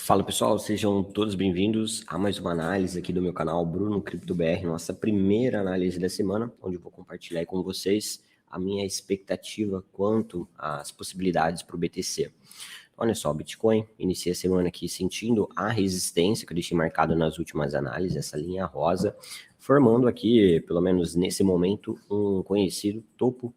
Fala pessoal, sejam todos bem-vindos a mais uma análise aqui do meu canal Bruno Cripto BR, nossa primeira análise da semana, onde eu vou compartilhar aí com vocês a minha expectativa quanto às possibilidades para o BTC. Olha só, o Bitcoin inicia a semana aqui sentindo a resistência que eu deixei marcado nas últimas análises, essa linha rosa, formando aqui, pelo menos nesse momento, um conhecido topo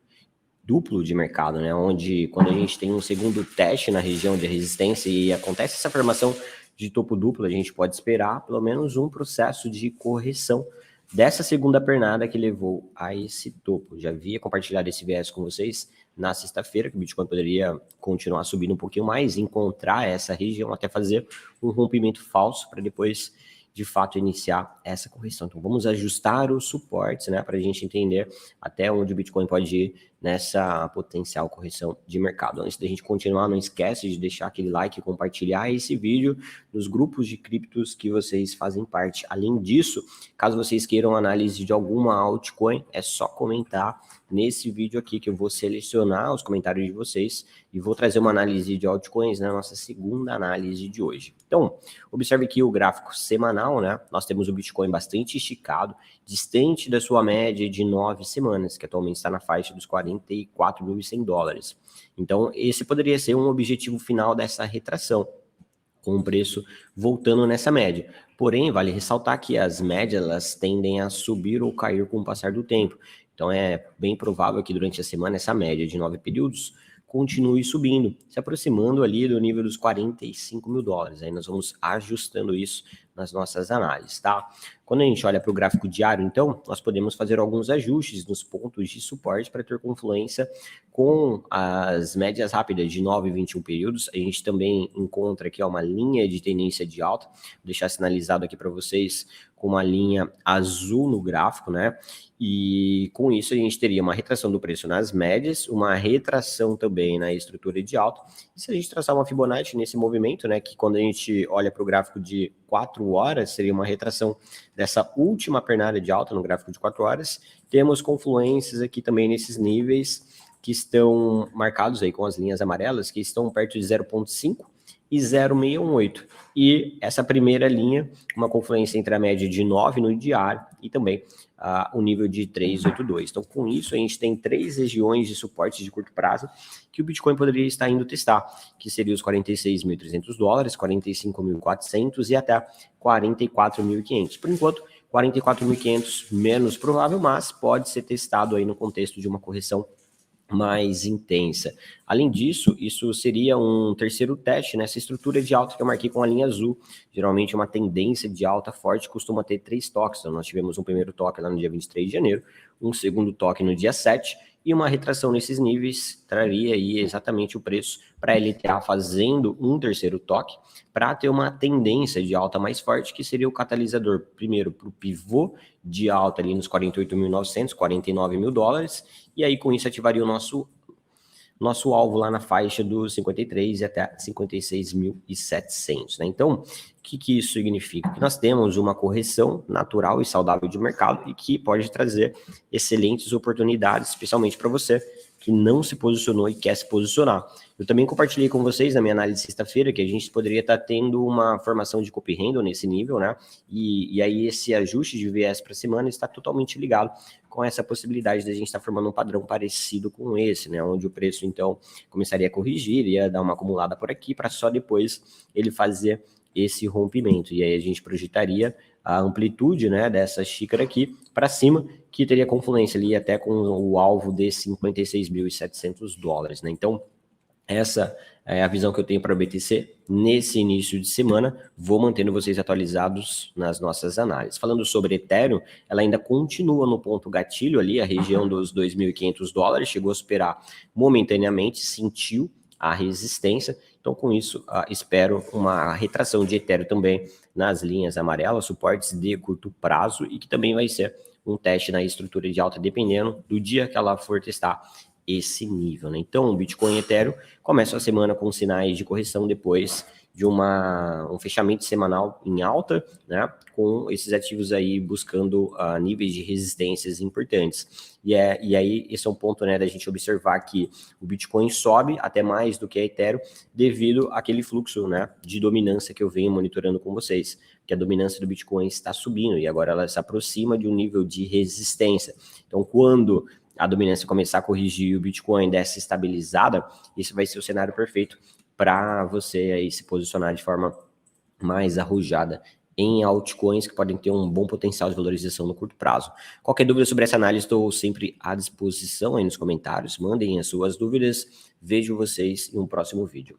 duplo de mercado, né? Onde quando a gente tem um segundo teste na região de resistência e acontece essa formação de topo duplo, a gente pode esperar pelo menos um processo de correção dessa segunda pernada que levou a esse topo. Já havia compartilhado esse viés com vocês na sexta-feira, que o Bitcoin poderia continuar subindo um pouquinho mais, encontrar essa região até fazer um rompimento falso para depois de fato iniciar essa correção. Então vamos ajustar os suportes, né, para a gente entender até onde o Bitcoin pode ir nessa potencial correção de mercado. Antes da gente continuar, não esquece de deixar aquele like e compartilhar esse vídeo nos grupos de criptos que vocês fazem parte. Além disso, caso vocês queiram análise de alguma altcoin, é só comentar nesse vídeo aqui que eu vou selecionar os comentários de vocês e vou trazer uma análise de altcoins na nossa segunda análise de hoje. Então, observe aqui o gráfico semanal, né? Nós temos o Bitcoin bastante esticado, distante da sua média de 9 semanas, que atualmente está na faixa dos $44.100. Então, esse poderia ser um objetivo final dessa retração, com o preço voltando nessa média. Porém, vale ressaltar que as médias elas tendem a subir ou cair com o passar do tempo. Então, é bem provável que durante a semana essa média de 9 períodos continue subindo, se aproximando ali do nível dos $45 mil. Aí nós vamos ajustando isso nas nossas análises, tá? Quando a gente olha para o gráfico diário, então, nós podemos fazer alguns ajustes nos pontos de suporte para ter confluência com as médias rápidas de 9 e 21 períodos. A gente também encontra aqui uma linha de tendência de alta, vou deixar sinalizado aqui para vocês com uma linha azul no gráfico, né? E com isso a gente teria uma retração do preço nas médias, uma retração também na estrutura de alta. E se a gente traçar uma Fibonacci nesse movimento, né, que quando a gente olha para o gráfico de 4 horas, seria uma retração dessa última pernada de alta no gráfico de 4 horas, temos confluências aqui também nesses níveis que estão marcados aí com as linhas amarelas, que estão perto de 0,5 e 0,618. E essa primeira linha, uma confluência entre a média de 9 no diário e também o nível de 382. Então, com isso, a gente tem 3 regiões de suporte de curto prazo que o Bitcoin poderia estar indo testar, que seria os $46.300, $45.400 e até $44.500. Por enquanto, 44.500 menos provável, mas pode ser testado aí no contexto de uma correção mais intensa. Além disso, isso seria um terceiro teste nessa estrutura de alta que eu marquei com a linha azul. Geralmente uma tendência de alta forte costuma ter 3 toques. Então, nós tivemos um primeiro toque lá no dia 23 de janeiro, um segundo toque no dia 7 e uma retração nesses níveis traria aí exatamente o preço para a LTA fazendo um terceiro toque para ter uma tendência de alta mais forte, que seria o catalisador primeiro para o pivô de alta ali nos $48.900, $49 mil, e aí com isso ativaria o nosso alvo lá na faixa dos 53 e até 56.700, né? Então, o que isso significa? Que nós temos uma correção natural e saudável de mercado e que pode trazer excelentes oportunidades, especialmente para você que não se posicionou e quer se posicionar. Eu também compartilhei com vocês na minha análise sexta-feira que a gente poderia estar tendo uma formação de copy handle nesse nível, né? E aí esse ajuste de viés para a semana está totalmente ligado com essa possibilidade de a gente estar formando um padrão parecido com esse, né? Onde o preço, então, começaria a corrigir, ia dar uma acumulada por aqui, para só depois ele fazer esse rompimento. E aí a gente projetaria a amplitude, né, dessa xícara aqui para cima, que teria confluência ali até com o alvo de $56.700, né? Então, essa é a visão que eu tenho para o BTC nesse início de semana. Vou mantendo vocês atualizados nas nossas análises. Falando sobre Ethereum, ela ainda continua no ponto gatilho ali, a região dos $2.500, chegou a superar momentaneamente, sentiu a resistência. Então, com isso, espero uma retração de Ethereum também nas linhas amarelas, suportes de curto prazo, e que também vai ser um teste na estrutura de alta, dependendo do dia que ela for testar esse nível, né? Então, o Bitcoin e Ethereum começam a semana com sinais de correção depois um fechamento semanal em alta, né, com esses ativos aí buscando níveis de resistências importantes. E aí esse é um ponto, né, da gente observar que o Bitcoin sobe até mais do que a Ethereum devido àquele fluxo, né, de dominância que eu venho monitorando com vocês, que a dominância do Bitcoin está subindo e agora ela se aproxima de um nível de resistência. Então, quando a dominância começar a corrigir e o Bitcoin dessa estabilizada, esse vai ser o cenário perfeito para você aí se posicionar de forma mais arrojada em altcoins que podem ter um bom potencial de valorização no curto prazo. Qualquer dúvida sobre essa análise, estou sempre à disposição aí nos comentários. Mandem as suas dúvidas. Vejo vocês em um próximo vídeo.